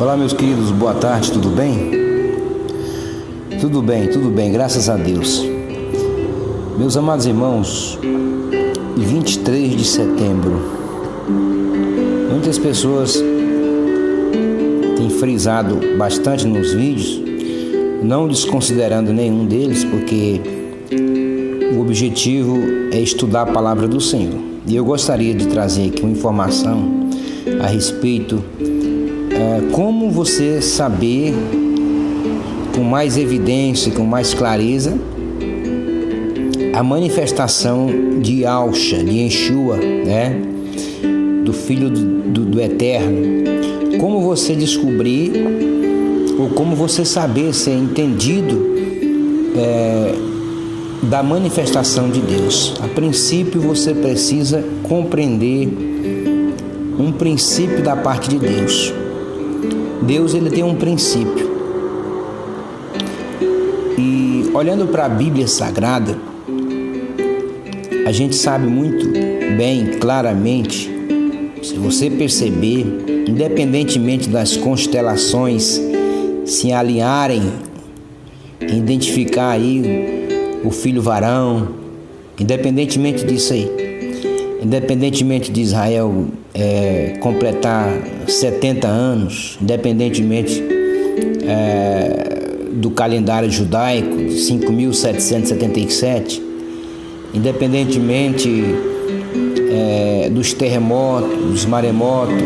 Olá, meus queridos, boa tarde, tudo bem? Tudo bem, graças a Deus. Meus amados irmãos, 23 de setembro, muitas pessoas têm frisado bastante nos vídeos, não desconsiderando nenhum deles, porque o objetivo é estudar a palavra do Senhor. E eu gostaria de trazer aqui uma informação a respeito como você saber com mais evidência, com mais clareza, a manifestação de Yahshua, de Yeshua, né? Do Filho do Eterno. Como você descobrir, ou como você saber ser entendido da manifestação de Deus. A princípio, você precisa compreender um princípio da parte de Deus. Deus, ele tem um princípio. E olhando para a Bíblia Sagrada, a gente sabe muito bem, claramente, se você perceber, independentemente das constelações se alinharem, identificar aí o filho varão, independentemente disso aí, independentemente de Israel completar 70 anos, independentemente do calendário judaico, 5.777, independentemente dos terremotos, dos maremotos,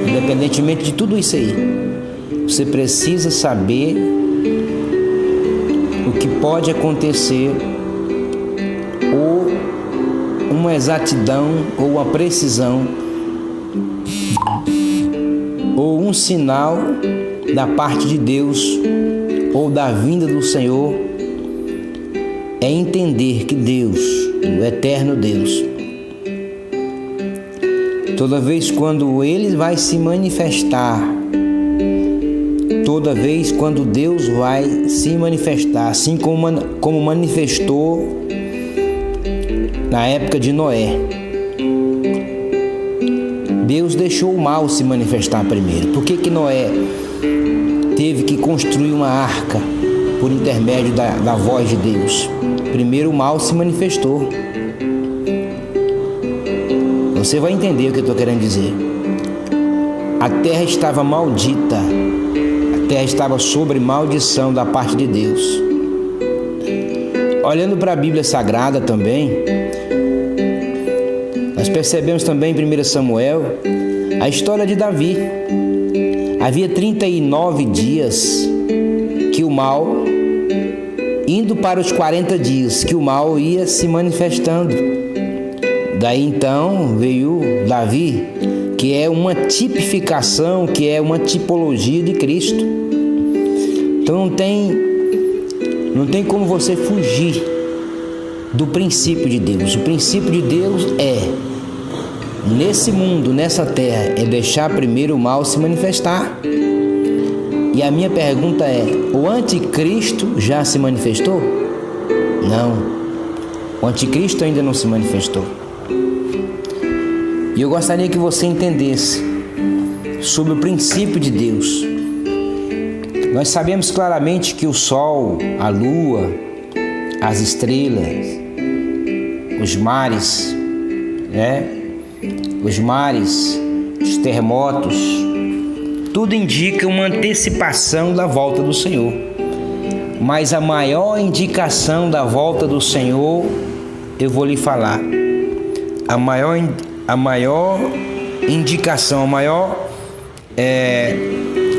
independentemente de tudo isso aí, você precisa saber o que pode acontecer, ou uma exatidão, ou uma precisão, ou um sinal da parte de Deus, ou da vinda do Senhor, é entender que Deus, o eterno Deus, toda vez quando Ele vai se manifestar, toda vez quando Deus vai se manifestar, assim como manifestou na época de Noé, Deus deixou o mal se manifestar primeiro. Por que Noé teve que construir uma arca por intermédio da voz de Deus? Primeiro o mal se manifestou. Você vai entender o que eu estou querendo dizer. A terra estava maldita. A terra estava sob maldição da parte de Deus. Olhando para a Bíblia Sagrada também, nós percebemos também em 1 Samuel a história de Davi. Havia 39 dias que o mal, indo para os 40 dias, que o mal ia se manifestando. Daí então veio Davi, que é uma tipificação, que é uma tipologia de Cristo. Então não tem como você fugir do princípio de Deus. O princípio de Deus nesse mundo, nessa terra, é deixar primeiro o mal se manifestar. E a minha pergunta é: o anticristo já se manifestou? Não. O anticristo ainda não se manifestou. E eu gostaria que você entendesse sobre o princípio de Deus. Nós sabemos claramente que o sol, a lua, as estrelas, os mares, os terremotos, tudo indica uma antecipação da volta do Senhor. Mas a maior indicação da volta do Senhor, eu vou lhe falar. A maior indicação, a maior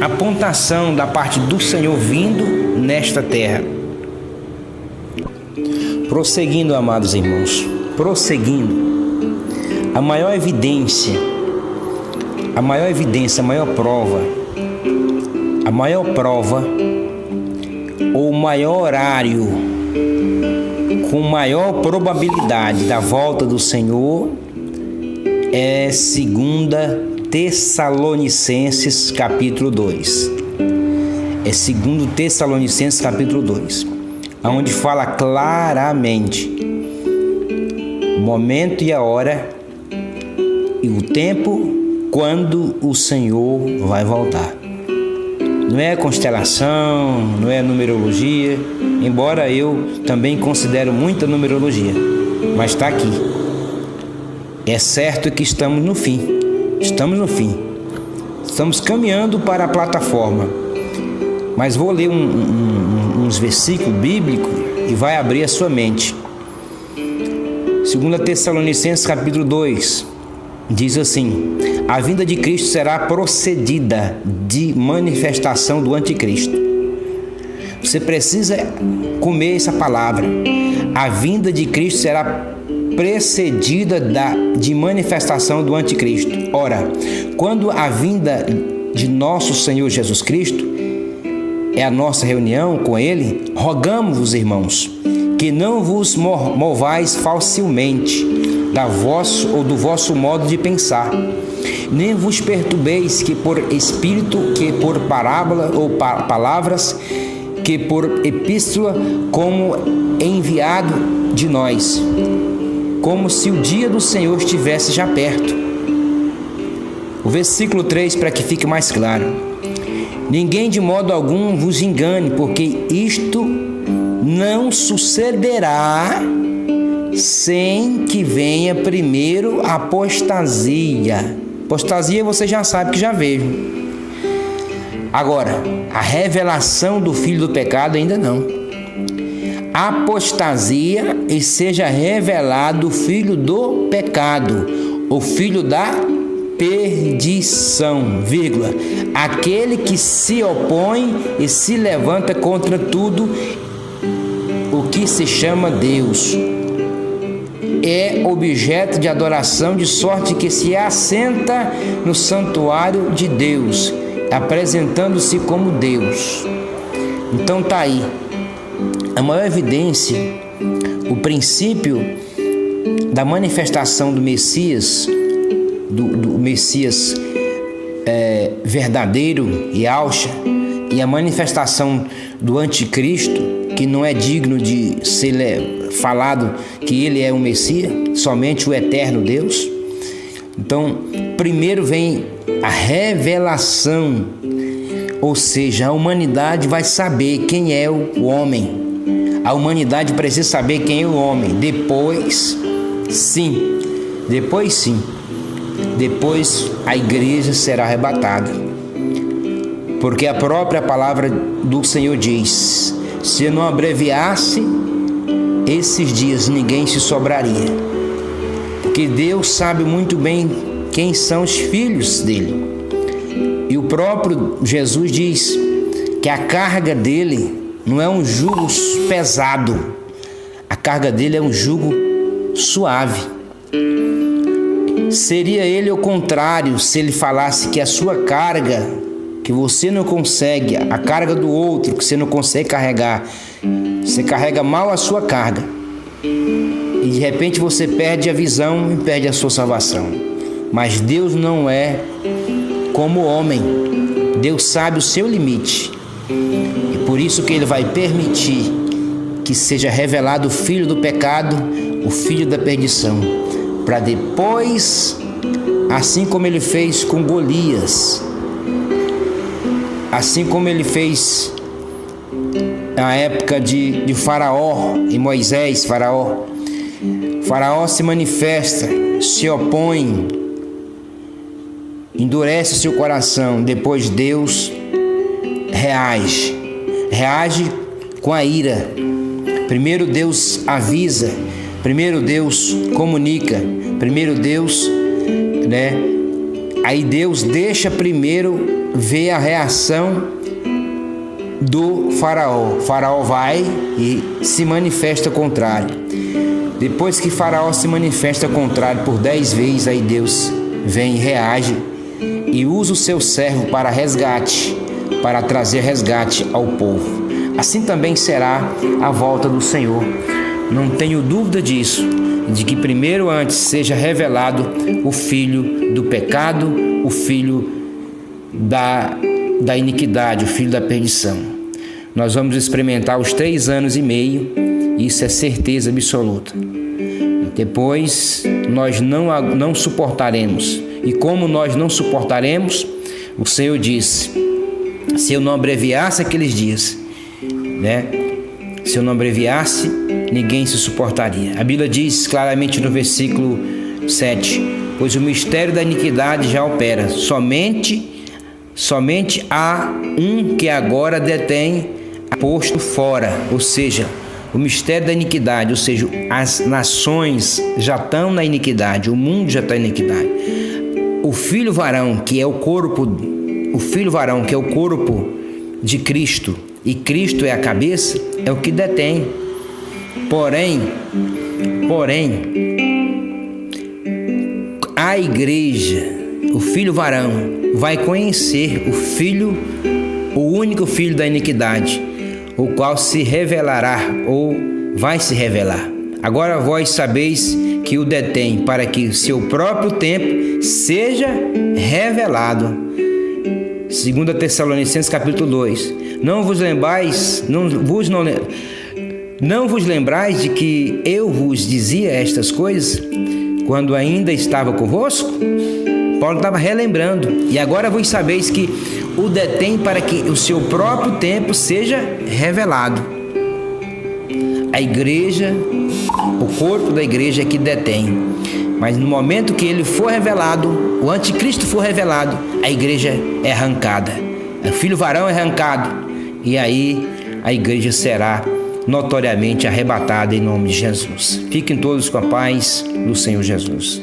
apontação da parte do Senhor vindo nesta terra. Prosseguindo, amados irmãos, a maior evidência, a maior prova, ou o maior horário, com maior probabilidade da volta do Senhor, é 2 Tessalonicenses capítulo 2. É 2 Tessalonicenses capítulo 2, onde fala claramente o momento e a hora e o tempo quando o Senhor vai voltar. Não é constelação, não é numerologia, embora eu também considero muita numerologia, mas está aqui. É certo que estamos no fim, estamos caminhando para a plataforma, mas vou ler uns versículos bíblicos e vai abrir a sua mente. 2 Tessalonicenses capítulo 2, diz assim: a vinda de Cristo será procedida de manifestação do anticristo. Você precisa comer essa palavra. A vinda de Cristo será precedida de manifestação do anticristo. Ora, quando a vinda de nosso Senhor Jesus Cristo é a nossa reunião com Ele, rogamos-vos, irmãos, que não vos movais facilmente do vosso modo de pensar, nem vos perturbeis que por espírito, que por parábola ou palavras, que por epístola, como enviado de nós, como se o dia do Senhor estivesse já perto. O versículo 3, para que fique mais claro: ninguém de modo algum vos engane, porque isto não sucederá sem que venha primeiro a apostasia. Apostasia você já sabe que já veio. Agora, a revelação do filho do pecado ainda não. Apostasia e seja revelado o filho do pecado, o filho da perdição, vírgula, aquele que se opõe e se levanta contra tudo o que se chama Deus. É objeto de adoração, de sorte que se assenta no santuário de Deus, apresentando-se como Deus. Então tá aí a maior evidência, o princípio da manifestação do Messias, do Messias verdadeiro e Yahshua, e a manifestação do anticristo, que não é digno de ser falado que ele é o Messias, somente o eterno Deus. Então, primeiro vem a revelação, ou seja, a humanidade vai saber quem é o homem. A humanidade precisa saber quem é o homem. Depois a igreja será arrebatada. Porque a própria palavra do Senhor diz: se não abreviasse esses dias, ninguém se sobraria. Porque Deus sabe muito bem quem são os filhos dele. E o próprio Jesus diz que a carga dele não é um jugo pesado, a carga dele é um jugo suave. Seria ele o contrário se ele falasse que a sua carga, que você não consegue, a carga do outro que você não consegue carregar, você carrega mal a sua carga e de repente você perde a visão e perde a sua salvação. Mas Deus não é como o homem. Deus sabe o seu limite e por isso que Ele vai permitir que seja revelado o filho do pecado, o filho da perdição, para depois, assim como Ele fez com Golias, assim como Ele fez na época de Faraó e Moisés. Faraó se manifesta, se opõe, endurece o seu coração. Depois Deus reage com a ira. Primeiro Deus avisa, primeiro Deus comunica, primeiro Deus, aí Deus deixa primeiro ver a reação do Faraó. Faraó vai e se manifesta contrário. Depois que Faraó se manifesta contrário por 10 vezes, aí Deus vem e reage e usa o seu servo para resgate, para trazer resgate ao povo. Assim também será a volta do Senhor. Não tenho dúvida disso, de que primeiro antes seja revelado o filho do pecado, o filho da iniquidade, o filho da perdição. Nós vamos experimentar os 3 anos e meio, isso é certeza absoluta. Depois nós não suportaremos. E como nós não suportaremos, o Senhor disse: se eu não abreviasse aqueles dias, né? Se eu não abreviasse, ninguém se suportaria. A Bíblia diz claramente no versículo 7: pois o mistério da iniquidade já opera, somente há um que agora detém posto fora, ou seja, o mistério da iniquidade, ou seja, as nações já estão na iniquidade, o mundo já está na iniquidade. O filho varão, que é o corpo de Cristo, e Cristo é a cabeça, é o que detém. Porém, a igreja, o filho varão, vai conhecer o único filho da iniquidade, o qual se revelará ou vai se revelar. Agora vós sabeis que o detém, para que o seu próprio tempo seja revelado. 2 Tessalonicenses capítulo 2. Não vos lembrais de que eu vos dizia estas coisas quando ainda estava convosco? Paulo estava relembrando. E agora vos sabeis que o detém para que o seu próprio tempo seja revelado. A igreja, o corpo da igreja é que detém. Mas no momento que ele for revelado, o anticristo for revelado, a igreja é arrancada. O filho varão é arrancado. E aí a igreja será notoriamente arrebatada em nome de Jesus. Fiquem todos com a paz do Senhor Jesus.